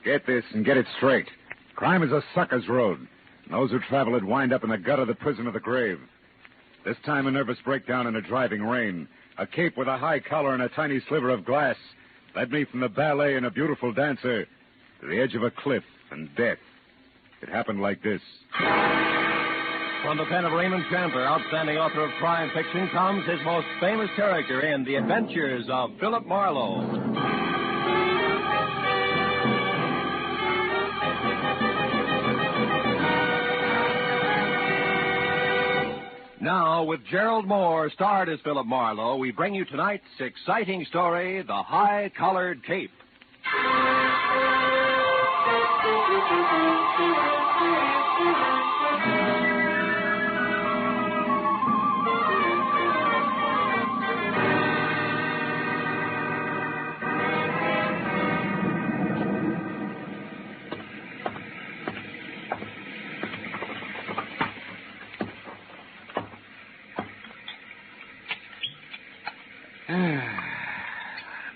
Get this and get it straight. Crime is a sucker's road. And those who travel it wind up in the gut of the prison of the grave. This time a nervous breakdown in a driving rain. A cape with a high collar and a tiny sliver of glass led me from the ballet and a beautiful dancer to the edge of a cliff and death. It happened like this. From the pen of Raymond Chandler, outstanding author of crime fiction, comes his most famous character in The Adventures of Phillip Marlowe. Now, with Gerald Moore, starred as Phillip Marlowe, we bring you tonight's exciting story, The High-Collared Cape.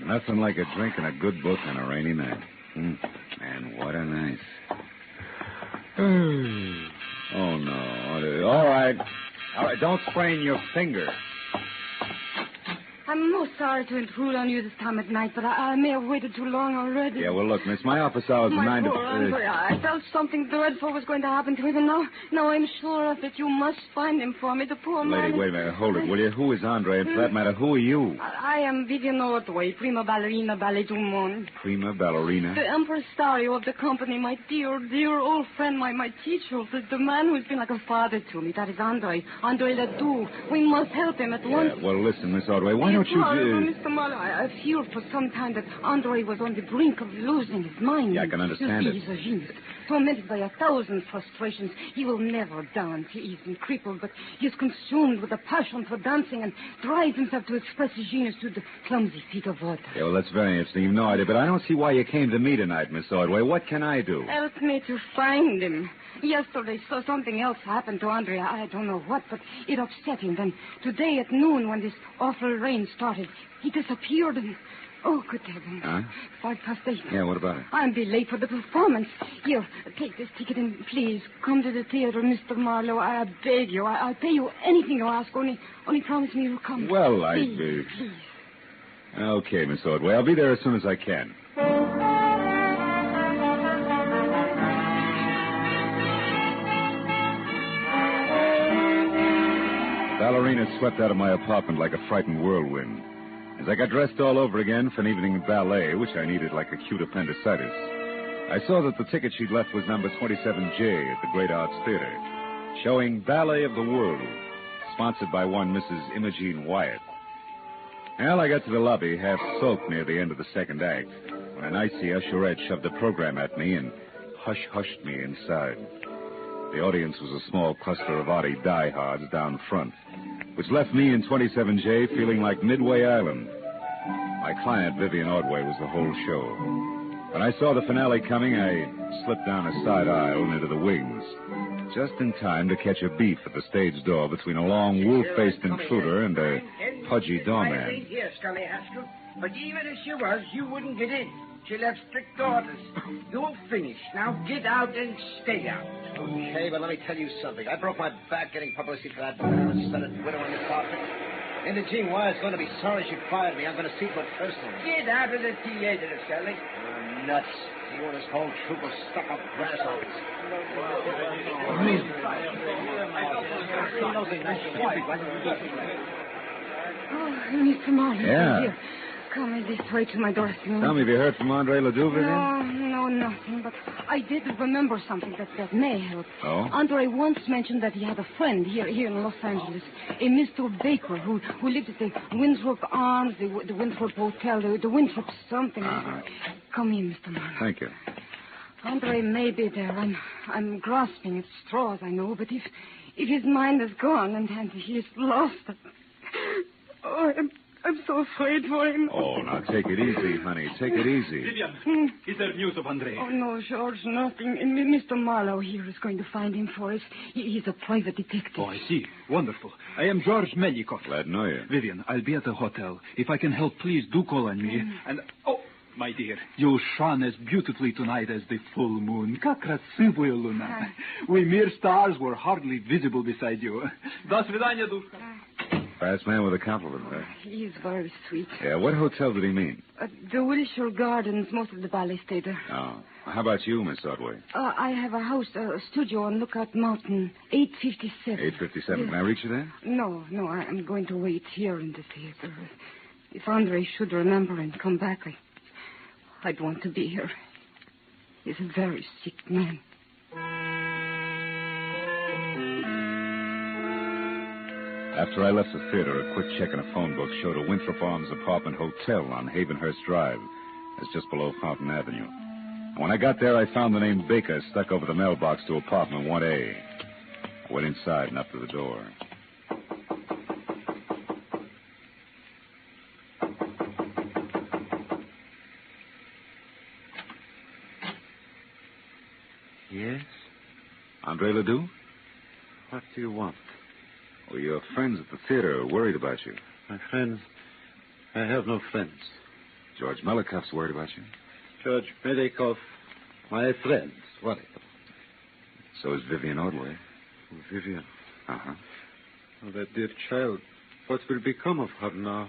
Nothing like a drink and a good book on a rainy night. Man, what a night. Oh, no. All right. Don't sprain your finger. I'm most sorry to intrude on you this time at night, but I may have waited too long already. Yeah, well, look, miss, my office hours are 9 to... Andre, I felt something dreadful was going to happen to him, and now I'm sure of it. You must find him for me, the poor man. Lady, wait a minute. Hold it, will you? Who is Andre? And for that matter, who are you? I am Vivian Ordway, prima ballerina ballet du monde. Prima ballerina? The impresario of the company, my dear old friend, my teacher, the man who's been like a father to me. That is Andre Ledoux. We must help him at once. Well, listen, Miss Ordway, why don't you... Mr. Marlowe, I feared for some time that Andre was on the brink of losing his mind. Yeah, I can understand it. He's a genius, tormented by 1,000 frustrations. He will never dance. He isn't crippled, but he is consumed with a passion for dancing and drives himself to express his genius to the clumsy feet of water. Yeah, well, that's very interesting. You've no idea, but I don't see why you came to me tonight, Miss Ordway. What can I do? Help me to find him. Yesterday, so something else happened to Andre. I don't know what, but it upset him. Then today at noon, when this awful rain started, he disappeared and... Oh, good heavens. Huh? 8:05. Yeah, what about it? I'll be late for the performance. Here, take this ticket and please come to the theater, Mr. Marlowe. I beg you. I'll pay you anything you ask. Only promise me you'll come. Well, please. Okay, Miss Ordway. I'll be there as soon as I can. Ballerina swept out of my apartment like a frightened whirlwind. As I got dressed all over again for an evening ballet, which I needed like acute appendicitis, I saw that the ticket she'd left was number 27J at the Great Arts Theater, showing Ballet of the World, sponsored by one Mrs. Imogene Wyatt. Well, I got to the lobby, half sulked near the end of the second act, when an icy usherette shoved a program at me and hushed me inside. The audience was a small cluster of Artie diehards down front, which left me in 27J feeling like Midway Island. My client, Vivian Ordway, was the whole show. When I saw the finale coming, I slipped down a side aisle and into the wings, just in time to catch a beef at the stage door between a long, wolf-faced intruder and a pudgy doorman. Yes, Scully Haskell. But even if she was, you wouldn't get in. She left strict orders. You're finished. Now get out and stay out. Okay, but let me tell you something. I broke my back getting publicity for that stunted widow in the carpet. Imogene Wyatt's going to be sorry she fired me. I'm going to see to it personally. Get out of the theater, Scully. Nuts. You and this whole troop of stuck-up grasshoppers. Oh, Mr. Marlowe. Yeah. Dear. Come in this way to my dressing room. Tell me, have you heard from Andre Ledoux, Vivian? No, nothing. But I did remember something that may help. Oh? Andre once mentioned that he had a friend here in Los Angeles, a Mr. Baker, who lived at the Winthrop Arms, the Winthrop Hotel, the Winthrop something. Come in, Mr. Marlowe. Thank you. Andre may be there. I'm grasping at straws, I know, but if his mind is gone and he is lost... Oh, I'm so afraid for him. Oh, now take it easy, honey. Take it easy. Vivian, is there news of Andre? Oh, no, George, nothing. Mr. Marlowe here is going to find him for us. He's a private detective. Oh, I see. Wonderful. I am George Melnikov. Glad to know you. Vivian, I'll be at the hotel. If I can help, please do call on me. And, My dear, you shone as beautifully tonight as the full moon. Как красивая луна. We mere stars were hardly visible beside you. До свидания, душка. Fast man with a compliment, huh? He's very sweet. Yeah, what hotel did he mean? The Wilshire Gardens, most of the ballet stay there. Oh. How about you, Miss Otway? I have a house, a studio on Lookout Mountain, 857. 857. Can I reach you there? No, I'm going to wait here in the theater. If Andre should remember and come back, I'd want to be here. He's a very sick man. After I left the theater, a quick check in a phone book showed a Winthrop Arms apartment hotel on Havenhurst Drive. It's just below Fountain Avenue. And when I got there, I found the name Baker stuck over the mailbox to apartment 1A. I went inside and up to the door. Yes? Andre Ledoux? What do you want? Well, your friends at the theater are worried about you. My friends? I have no friends. George Melikoff's worried about you. George Melikoff, my friends, worried. So is Vivian Otway. Vivian? Uh-huh. Oh, that dear child. What will become of her now?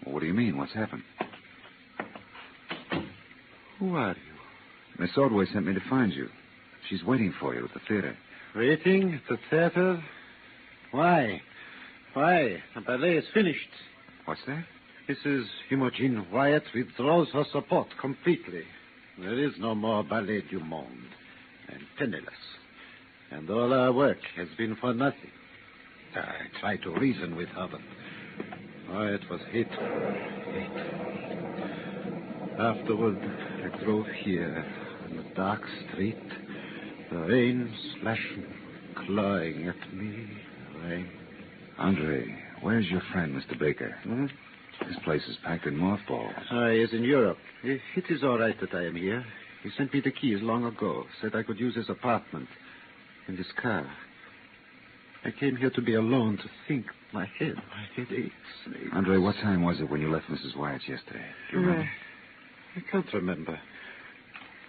Well, what do you mean? What's happened? Who are you? Miss Otway sent me to find you. She's waiting for you at the theater. Waiting at the theater? Why? The ballet is finished. What's that? Mrs. Imogen Wyatt withdraws her support completely. There is no more Ballet du Monde. I'm penniless. And all our work has been for nothing. I tried to reason with her, but it was hateful. Afterward, I drove here in the dark street, the rain splashing, clawing at me. Rain. Andre, where's your friend, Mr. Baker? Hmm? This place is packed in mothballs. He is in Europe. It is all right that I am here. He sent me the keys long ago, said I could use his apartment in this car. I came here to be alone, to think. My head aches. Andre, what time was it when you left Mrs. Wyatt's yesterday? Do you remember? I can't remember.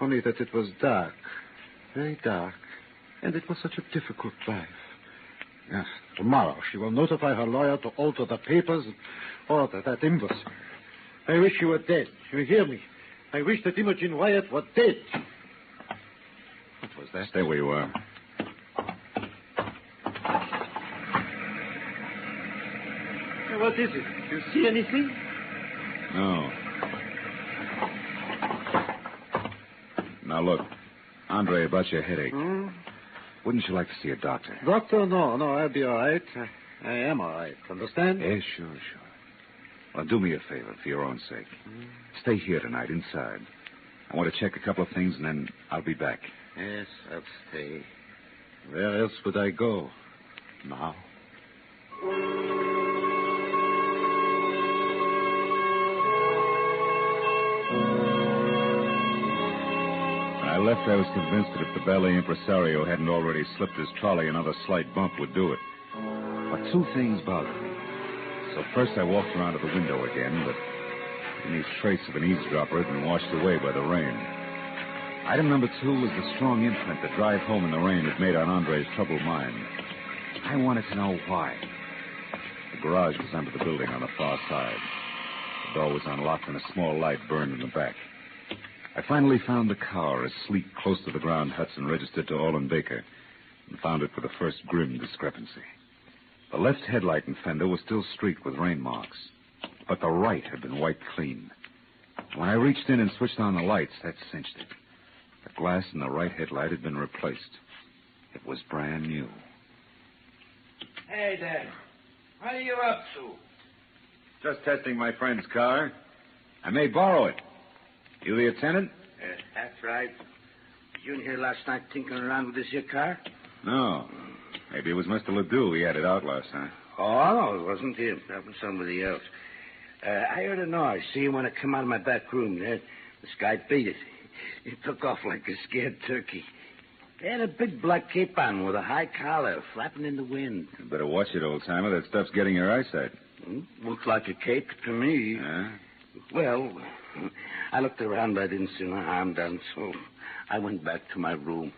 Only that it was dark. Very dark. And it was such a difficult drive. Yes, tomorrow she will notify her lawyer to alter the papers and order that invoice. I wish you were dead. You hear me? I wish that Imogen Wyatt were dead. What was that? Stay where you are. What is it? Do you see anything? No. Now, look. Andre, about your headache. Hmm? Wouldn't you like to see a doctor? Doctor, no, I'll be all right. I am all right. Understand? Yes, sure. Well, do me a favor for your own sake. Stay here tonight, inside. I want to check a couple of things, and then I'll be back. Yes, I'll stay. Where else would I go now? When I left, I was convinced that if the ballet impresario hadn't already slipped his trolley, another slight bump would do it. But two things bothered me. So first I walked around to the window again, but any trace of an eavesdropper had been washed away by the rain. Item number 2 was the strong imprint the drive home in the rain had made on Andre's troubled mind. I wanted to know why. The garage was under the building on the far side. The door was unlocked and a small light burned in the back. I finally found the car, a sleek, close-to-the-ground Hudson registered to Olin Baker, and found it with the first grim discrepancy. The left headlight and fender were still streaked with rain marks, but the right had been wiped clean. When I reached in and switched on the lights, that cinched it. The glass in the right headlight had been replaced. It was brand new. Hey there. What are you up to? Just testing my friend's car. I may borrow it. You the attendant? That's right. You in here last night tinkering around with this here car? No. Maybe it was Mr. Ledoux. He had it out last night. Oh, no, it wasn't him. That was somebody else. I heard a noise. See him when I come out of my back room there. This guy beat it. He took off like a scared turkey. He had a big black cape on with a high collar flapping in the wind. You better watch it, old-timer. That stuff's getting your eyesight. Looks like a cape to me. Yeah? Well, I looked around, but I didn't see no harm done, so I went back to my room.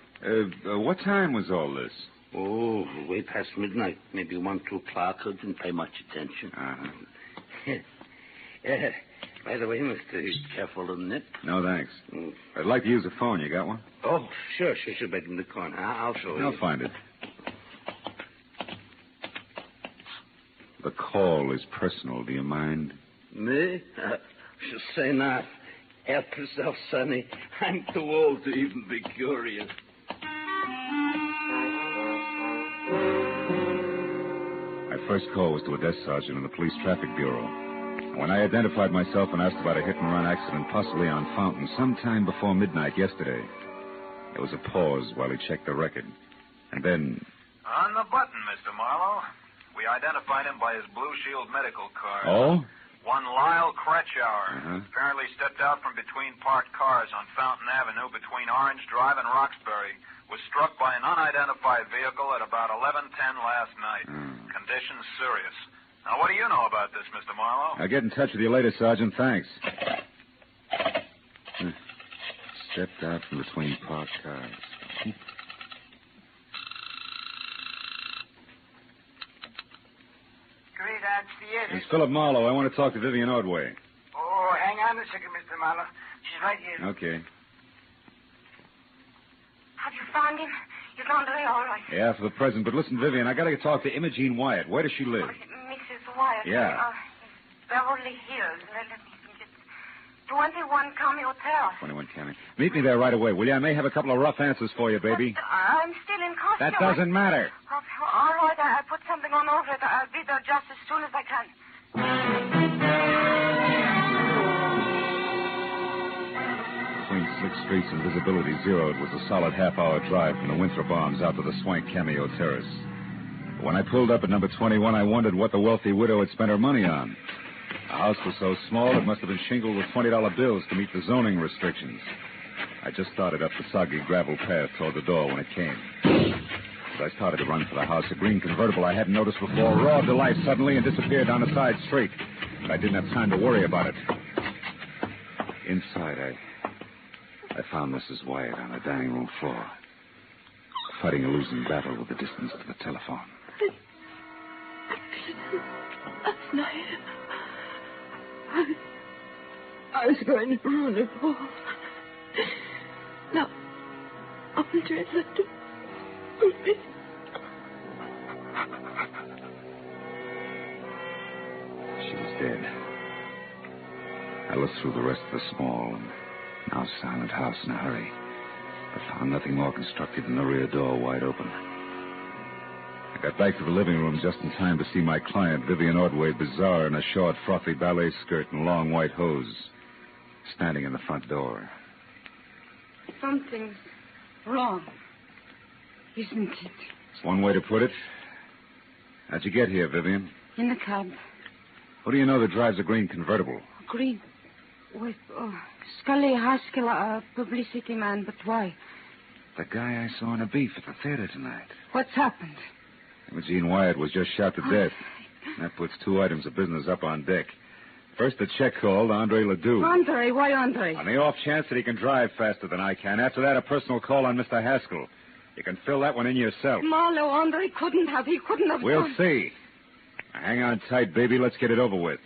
What time was all this? Oh, way past midnight. Maybe 1, 2 o'clock. I didn't pay much attention. By the way, mister, careful of the nip. No, thanks. I'd like to use a phone. You got one? Oh, sure. Back in the corner. I'll show you. I'll find it. The call is personal. Do you mind? Me? Should say not. Help yourself, Sonny. I'm too old to even be curious. My first call was to a desk sergeant in the police traffic bureau. When I identified myself and asked about a hit-and-run accident possibly on Fountain sometime before midnight yesterday, there was a pause while he checked the record. And then... On the button, Mr. Marlowe. We identified him by his Blue Shield medical card. Oh? One Lyle Kretschauer. Uh-huh. Apparently stepped out from between parked cars on Fountain Avenue between Orange Drive and Roxbury. Was struck by an unidentified vehicle at about 11:10 last night. Conditions serious. Now, what do you know about this, Mr. Marlowe? I'll get in touch with you later, Sergeant. Thanks. Stepped out from between parked cars. Great, that's the It's Phillip Marlowe. I want to talk to Vivian Ordway. Oh, hang on a second, Mr. Marlowe. She's right here. Okay. Have you found him? Is Andre all right? Yeah, for the present. But listen, Vivian, I got to talk to Imogene Wyatt. Where does she live? Mrs. Wyatt. Yeah. Beverly Hills. Let me think. It's 21 Cameo Terrace. 21 County. Meet me there right away, will you? I may have a couple of rough answers for you, baby. But I'm still in costume. That doesn't matter. All right, I put something on over it. I'll be there just as soon as I can. Between slick streets and visibility zeroed was a solid half-hour drive from the Winthrop Arms out to the swank Cameo Terrace. When I pulled up at number 21, I wondered what the wealthy widow had spent her money on. The house was so small it must have been shingled with $20 bills to meet the zoning restrictions. I just started up the soggy gravel path toward the door when it came. As I started to run for the house, a green convertible I hadn't noticed before roared to life suddenly and disappeared down a side street. But I didn't have time to worry about it. Inside, I found Mrs. Wyatt on the dining room floor, fighting a losing battle with the distance to the telephone. Last night, I was going to ruin it all. Now, Andre left it for me. She was dead. I looked through the rest of the small and now silent house in a hurry, but found nothing more constructive than the rear door wide open. I got back to the living room just in time to see my client, Vivian Ordway, bizarre in a short, frothy ballet skirt and long white hose, standing in the front door. Something's wrong, isn't it? It's one way to put it. How'd you get here, Vivian? In the cab. Who do you know that drives a green convertible? Green. With Scully Haskell, a publicity man, but why? The guy I saw in a beef at the theater tonight. What's happened? Imogene Wyatt was just shot to death. That puts 2 items of business up on deck. First, a check call to Andre Ledoux. Andre? Why Andre? On the off chance that he can drive faster than I can. After that, a personal call on Mr. Haskell. You can fill that one in yourself. Marlowe, Andre couldn't have. He couldn't have. We'll see. Now, hang on tight, baby. Let's get it over with.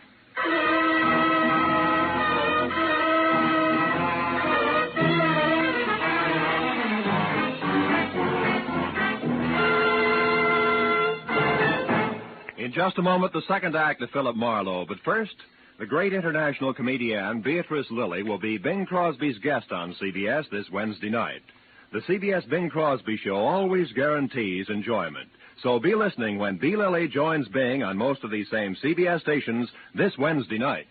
In just a moment, the second act of Phillip Marlowe. But first, the great international comedian Beatrice Lilly will be Bing Crosby's guest on CBS this Wednesday night. The CBS Bing Crosby Show always guarantees enjoyment. So be listening when B. Lilly joins Bing on most of these same CBS stations this Wednesday night.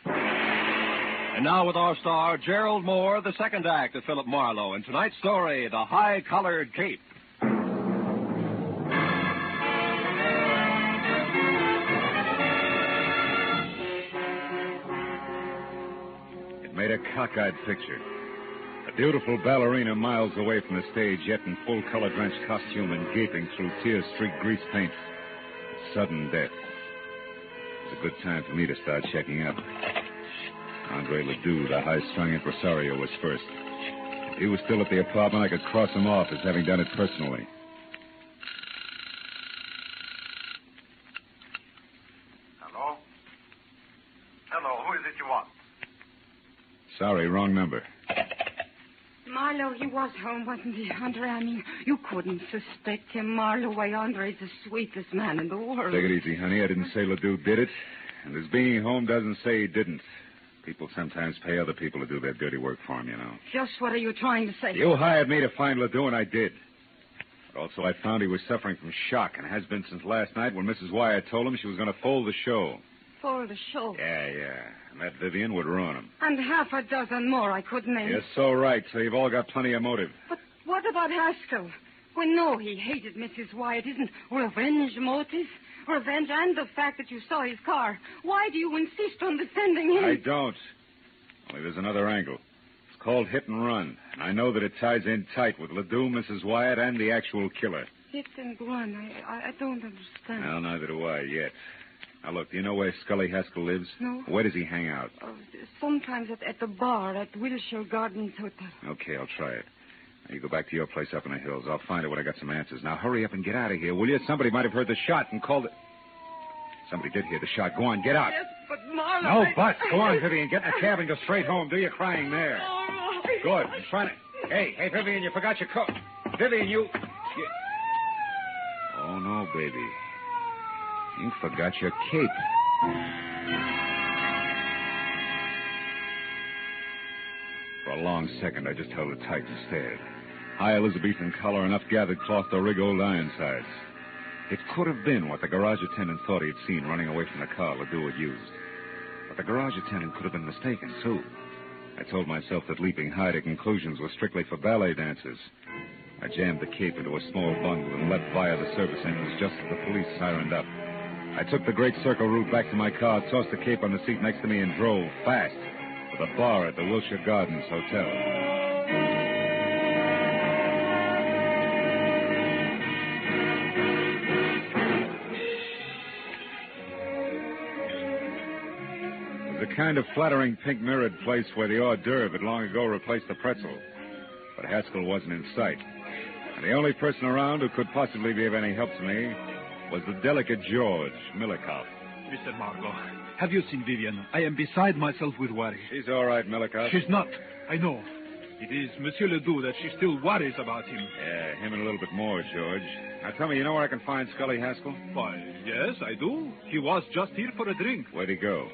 And now with our star, Gerald Moore, the second act of Phillip Marlowe. And tonight's story, The High-Collared Cape. Made a cockeyed picture. A beautiful ballerina miles away from the stage, yet in full color-drenched costume and gaping through tear-streaked grease paint. Sudden death. It's a good time for me to start checking up. Andre Ledoux, the high-strung impresario, was first. If he was still at the apartment, I could cross him off as having done it personally. Hello? Hello, who is it you want? Sorry, wrong number. Marlowe, he was home, wasn't he, Andre? I mean, you couldn't suspect him, Marlowe. Why, Andre's the sweetest man in the world. Take it easy, honey. I didn't say Ledoux did it. And his being home doesn't say he didn't. People sometimes pay other people to do their dirty work for them, you know. Just what are you trying to say? You hired me to find Ledoux, and I did. But also I found he was suffering from shock, and has been since last night when Mrs. Wyatt told him she was going to fold the show. For the show. Yeah. And that Vivian would ruin him. And half a dozen more I could name. You're so right, so you've all got plenty of motive. But what about Haskell? We know he hated Mrs. Wyatt. Isn't revenge motive? Revenge and the fact that you saw his car. Why do you insist on defending him? I don't. Only there's another angle. It's called hit and run. And I know that it ties in tight with Ledoux, Mrs. Wyatt, and the actual killer. Hit and run. I don't understand. Well, neither do I yet. Now, look, do you know where Scully Haskell lives? No. Where does he hang out? Sometimes at the bar at Wilshire Gardens Hotel. Okay, I'll try it. Now, you go back to your place up in the hills. I'll find out when I got some answers. Now, hurry up and get out of here, will you? Somebody might have heard the shot and called it. Somebody did hear the shot. Go on, get out. Yes, but Marlowe... No buts. Go on, Vivian. Get in the cab and go straight home. Do your crying there. Marlowe. Good. I'm trying to... Hey, Vivian, you forgot your coat. Vivian, you... Oh, no, baby. You forgot your cape. For a long second, I just held it tight and stared. High Elizabethan collar, enough gathered cloth to rig old Ironsides. It could have been what the garage attendant thought he had seen running away from the car Ledoux had used. But the garage attendant could have been mistaken, too. I told myself that leaping high to conclusions was strictly for ballet dancers. I jammed the cape into a small bundle and leapt via the service entrance just as the police sirened up. I took the great circle route back to my car, tossed the cape on the seat next to me, and drove fast to the bar at the Wilshire Gardens Hotel. The kind of flattering pink mirrored place where the hors d'oeuvre had long ago replaced the pretzel. But Haskell wasn't in sight. And the only person around who could possibly be of any help to me was the delicate George Milikoff. Mr. Marlowe, have you seen Vivian? I am beside myself with worry. She's all right, Milikoff. She's not. I know. It is Monsieur Ledoux that she still worries about him. Yeah, him and a little bit more, George. Now tell me, you know where I can find Scully Haskell? Why, yes, I do. He was just here for a drink. Where'd he go?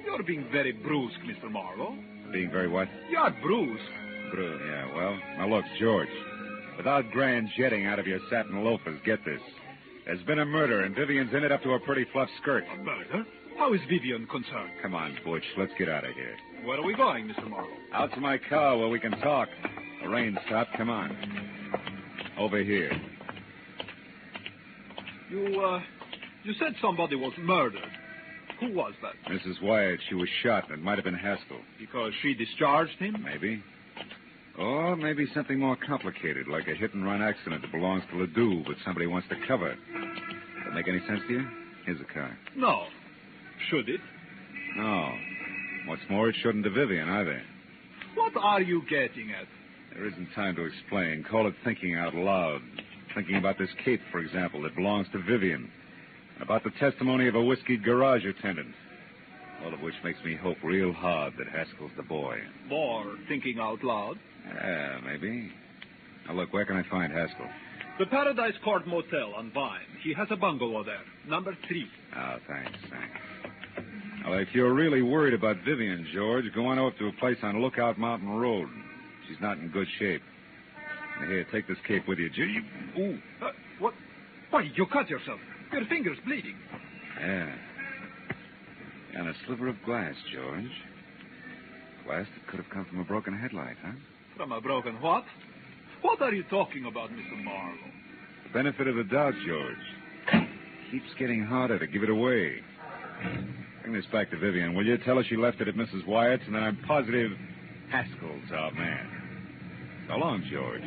You're being very brusque, Mr. Marlowe. Being very what? You're brusque. Yeah, well, now look, George. Without grand jetting out of your satin loafers, get this. There's been a murder, and Vivian's in it up to her pretty fluff skirt. A murder? How is Vivian concerned? Come on, Butch, let's get out of here. Where are we going, Mr. Marlowe? Out to my car where we can talk. The rain stopped. Come on. Over here. You said somebody was murdered. Who was that? Mrs. Wyatt. She was shot, and it might have been Haskell. Because she discharged him? Maybe. Or maybe something more complicated, like a hit-and-run accident that belongs to Ledoux, but somebody wants to cover it. Does that make any sense to you? Here's the car. No. Should it? No. What's more, it shouldn't to Vivian, either. What are you getting at? There isn't time to explain. Call it thinking out loud. Thinking about this cape, for example, that belongs to Vivian. And about the testimony of a whiskeyed garage attendant. All of which makes me hope real hard that Haskell's the boy. More thinking out loud? Yeah, maybe. Now, look, where can I find Haskell? The Paradise Court Motel on Vine. He has a bungalow there, number 3. Oh, thanks. Now, if you're really worried about Vivian, George, go on over to a place on Lookout Mountain Road. She's not in good shape. Now, here, take this cape with you. Ooh. What? Why, you cut yourself. Your finger's bleeding. Yeah. And a sliver of glass, George. Glass that could have come from a broken headlight, huh? From a broken what? What are you talking about, Mr. Marlowe? The benefit of the doubt, George. Keeps getting harder to give it away. Bring this back to Vivian, will you? Tell her she left it at Mrs. Wyatt's, and then I'm positive Haskell's our man. So long, George.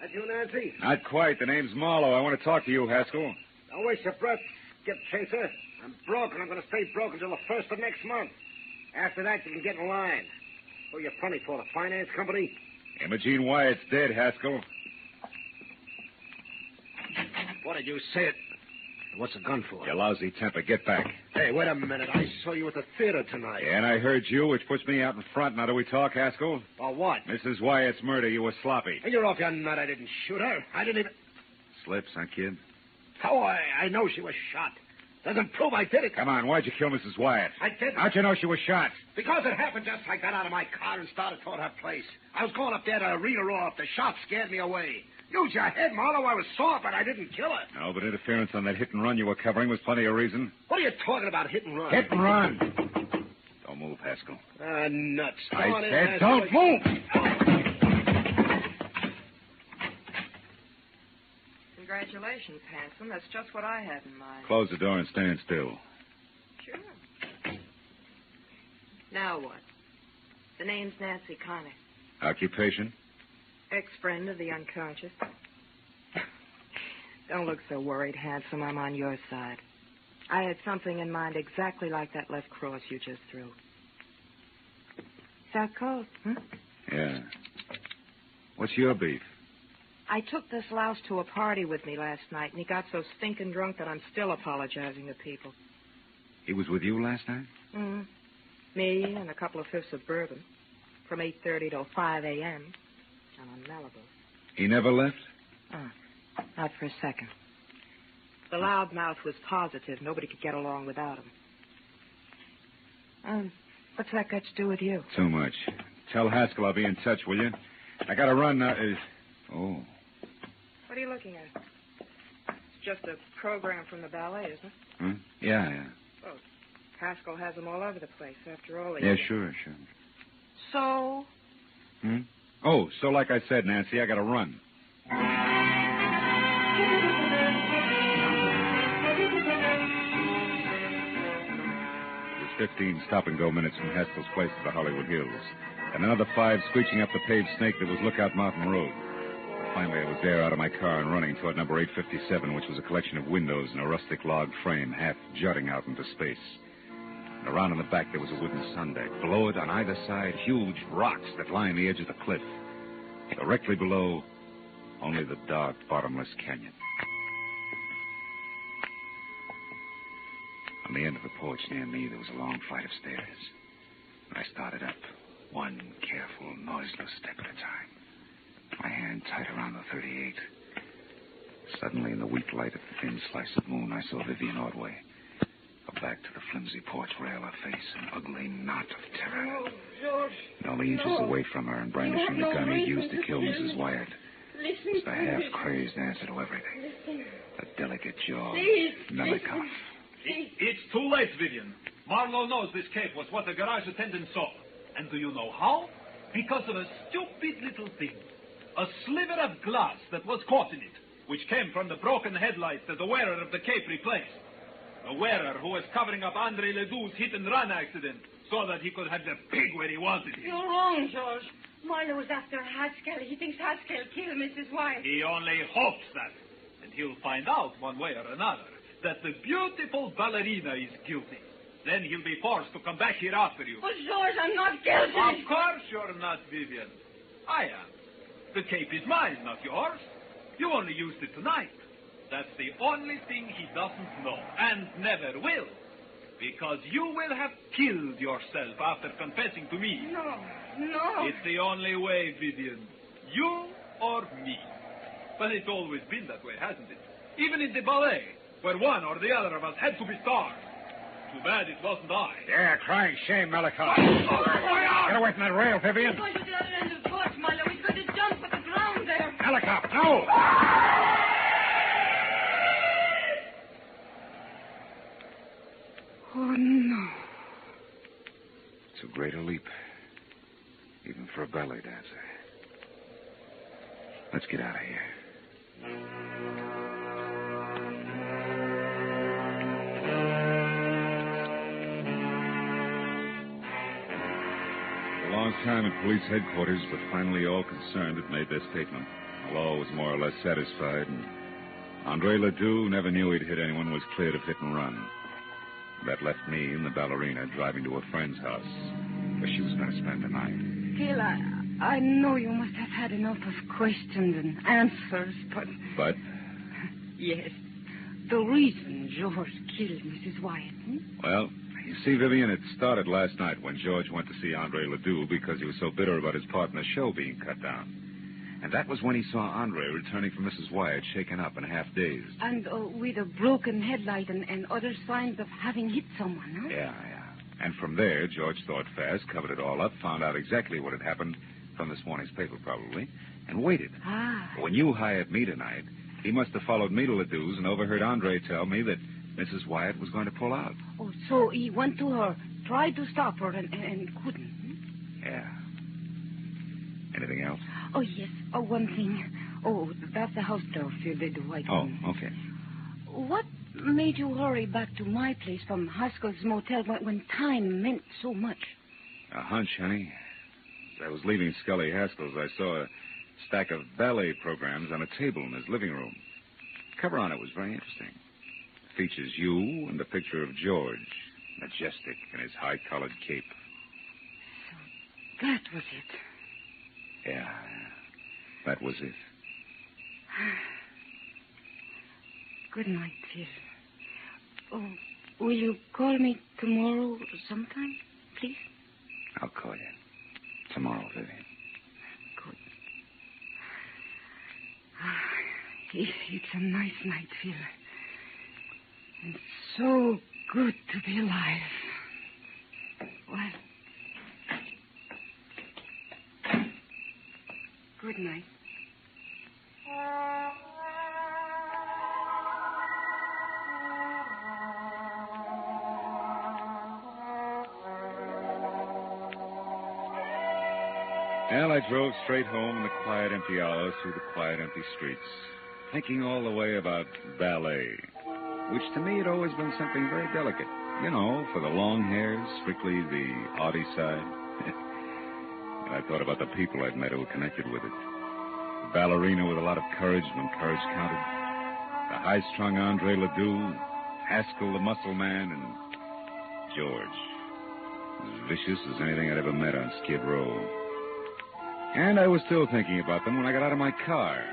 That you, Nancy? Not quite. The name's Marlowe. I want to talk to you, Haskell. Don't waste your breath, Skip Chaser. I'm broke, and I'm going to stay broke until the 1st of next month. After that, you can get in line. Who are you funny for, the finance company? Imogene Wyatt's dead, Haskell. What did you say it? What's the gun for? You lousy temper. Get back. Hey, wait a minute. I saw you at the theater tonight. Yeah, and I heard you, which puts me out in front. Now, do we talk, Haskell? Or what? Mrs. Wyatt's murder. You were sloppy. Hey, you're off your nut. I didn't shoot her. I didn't even... Slips, huh, kid? Oh, I know she was shot. Doesn't prove I did it. Come on, why'd you kill Mrs. Wyatt? I didn't. How'd you know she was shot? Because it happened just as I got out of my car and started toward her place. I was going up there to read her off. The shot scared me away. Use your head, Marlowe. I was sore, but I didn't kill her. No, but interference on that hit and run you were covering was plenty of reason. What are you talking about, hit and run? Hit and run. Don't move, Haskell. Nuts. I said don't move. Congratulations, handsome. That's just what I had in mind. Close the door and stand still. Sure. Now what? The name's Nancy Connor. Occupation? Ex-friend of the unconscious. Don't look so worried, handsome. I'm on your side. I had something in mind exactly like that left cross you just threw. That cold, Yeah. What's your beef? I took this louse to a party with me last night, and he got so stinking drunk that I'm still apologizing to people. He was with you last night? Mm-hmm. Me and a couple of fifths of bourbon. From 8:30 till 5 a.m. And on Malibu. He never left? Not for a second. The loudmouth was positive nobody could get along without him. What's that got to do with you? Too much. Tell Haskell I'll be in touch, will you? I gotta run now. Oh. What are you looking at? It's just a program from the ballet, isn't it? Huh? Yeah. Oh, Haskell has them all over the place, after all. Yeah, sure. So? Oh, so like I said, Nancy, I gotta run. There's 15 stop-and-go minutes from Haskell's place to the Hollywood Hills, and another 5 screeching up the paved snake that was Lookout Mountain Road. Finally, I was there out of my car and running toward number 857, which was a collection of windows and a rustic log frame half jutting out into space. And around in the back, there was a wooden sun deck. Below it, on either side, huge rocks that line the edge of the cliff. Directly below, only the dark, bottomless canyon. On the end of the porch near me, there was a long flight of stairs. I started up, one careful, noiseless step at a time. My hand tight around the 38. Suddenly, in the weak light of the thin slice of moon, I saw Vivian Ordway. Her back to the flimsy porch rail, her face an ugly knot of terror. Oh, George. And only inches away from her and brandishing the gun he'd used to kill Mrs. Wyatt. Listen. The half-crazed answer to everything. The delicate jaw. Please. Melancholy. It's too late, Vivian. Marlowe knows this cape was what the garage attendant saw. And do you know how? Because of a stupid little thing. A sliver of glass that was caught in it, which came from the broken headlights that the wearer of the cape replaced. The wearer who was covering up Andre Ledoux's hit-and-run accident so that he could have the pig where he wanted it. You're wrong, George. Marlowe was after Haskell. He thinks Haskell killed Mrs. Wyatt. He only hopes that. And he'll find out one way or another that the beautiful ballerina is guilty. Then he'll be forced to come back here after you. But, George, I'm not guilty. Of course you're not, Vivian. I am. The cape is mine, not yours. You only used it tonight. That's the only thing he doesn't know, and never will. Because you will have killed yourself after confessing to me. No. It's the only way, Vivian. You or me. But it's always been that way, hasn't it? Even in the ballet, where one or the other of us had to be stars. Too bad it wasn't I. Yeah, crying shame, Melancholy. Get away from that rail, Vivian. He's going to the other end of the porch, Marlowe. He's going to jump at the ground there. Melancholy, no! Oh, no. Too great a leap. Even for a ballet dancer. Let's get out of here. A long time at police headquarters, but finally all concerned had made their statement. The law was more or less satisfied, and Andre Ledoux never knew he'd hit anyone, was cleared of hit and run. That left me and the ballerina driving to a friend's house, where she was going to spend the night. Phil, I know you must have had enough of questions and answers, but... But? Yes. The reason George killed Mrs. Wyatt. Well, you see, Vivian, it started last night when George went to see Andre Ledoux because he was so bitter about his part in the show being cut down. And that was when he saw Andre returning from Mrs. Wyatt, shaken up and half-dazed. And with a broken headlight and other signs of having hit someone, huh? Yeah. And from there, George thought fast, covered it all up, found out exactly what had happened from this morning's paper, probably, and waited. When you hired me tonight, he must have followed me to Ledoux's and overheard Andre tell me that Mrs. Wyatt was going to pull out. Oh, so he went to her, tried to stop her, and couldn't. Yeah. Anything else? Oh, yes. Oh, one thing. Oh, that's the house door, Phil, the white one. Oh, okay. What made you hurry back to my place from Haskell's motel when time meant so much? A hunch, honey. As I was leaving Scully Haskell's, I saw a stack of ballet programs on a table in his living room. The cover on it was very interesting. It features you and the picture of George, majestic in his high-collared cape. So that was it. Yeah, that was it. Good night, Phil. Oh, will you call me tomorrow sometime, please? I'll call you tomorrow, Vivian. Good. It's a nice night, Phil. And so good to be alive. Well, good night. Well, I drove straight home in the quiet, empty hours through the quiet, empty streets, thinking all the way about ballet, which to me had always been something very delicate. You know, for the long hairs, strictly the arty side. And I thought about the people I'd met who were connected with it. The ballerina with a lot of courage when courage counted. The high-strung Andre Ledoux, Haskell the muscle man, and George. As vicious as anything I'd ever met on Skid Row. And I was still thinking about them when I got out of my car.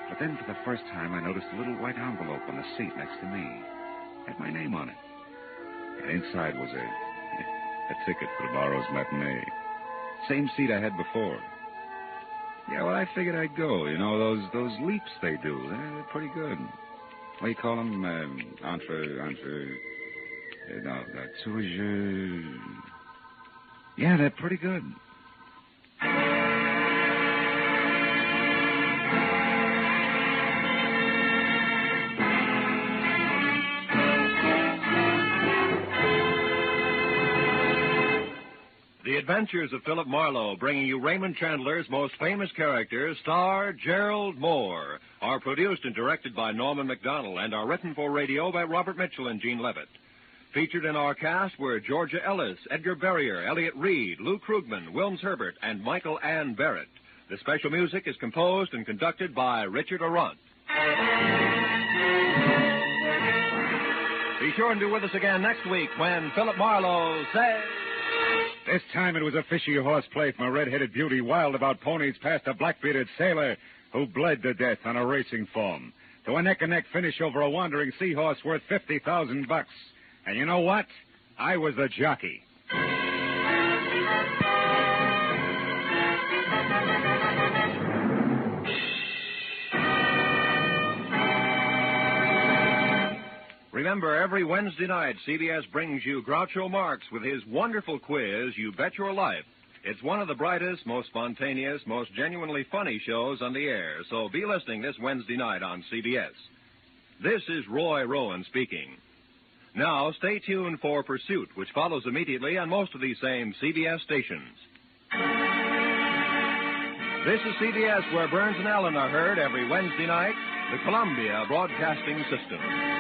But then for the first time, I noticed a little white envelope on the seat next to me. It had my name on it. And inside was a ticket for tomorrow's matinee. Same seat I had before. Yeah, well, I figured I'd go. You know, those leaps they do, they're pretty good. What do you call them? Yeah, they're pretty good. The Adventures of Phillip Marlowe, bringing you Raymond Chandler's most famous characters, star Gerald Moore, are produced and directed by Norman MacDonald and are written for radio by Robert Mitchell and Gene Levitt. Featured in our cast were Georgia Ellis, Edgar Barrier, Elliot Reed, Lou Krugman, Wilms Herbert, and Michael Ann Barrett. The special music is composed and conducted by Richard Arant. Be sure and be with us again next week when Phillip Marlowe says... This time it was a fishy horseplay from a red-headed beauty wild about ponies past a black-bearded sailor who bled to death on a racing form. To a neck-and-neck finish over a wandering seahorse worth $50,000. And you know what? I was the jockey. Remember, every Wednesday night, CBS brings you Groucho Marx with his wonderful quiz, You Bet Your Life. It's one of the brightest, most spontaneous, most genuinely funny shows on the air, so be listening this Wednesday night on CBS. This is Roy Rowan speaking. Now, stay tuned for Pursuit, which follows immediately on most of these same CBS stations. This is CBS, where Burns and Allen are heard every Wednesday night, the Columbia Broadcasting System.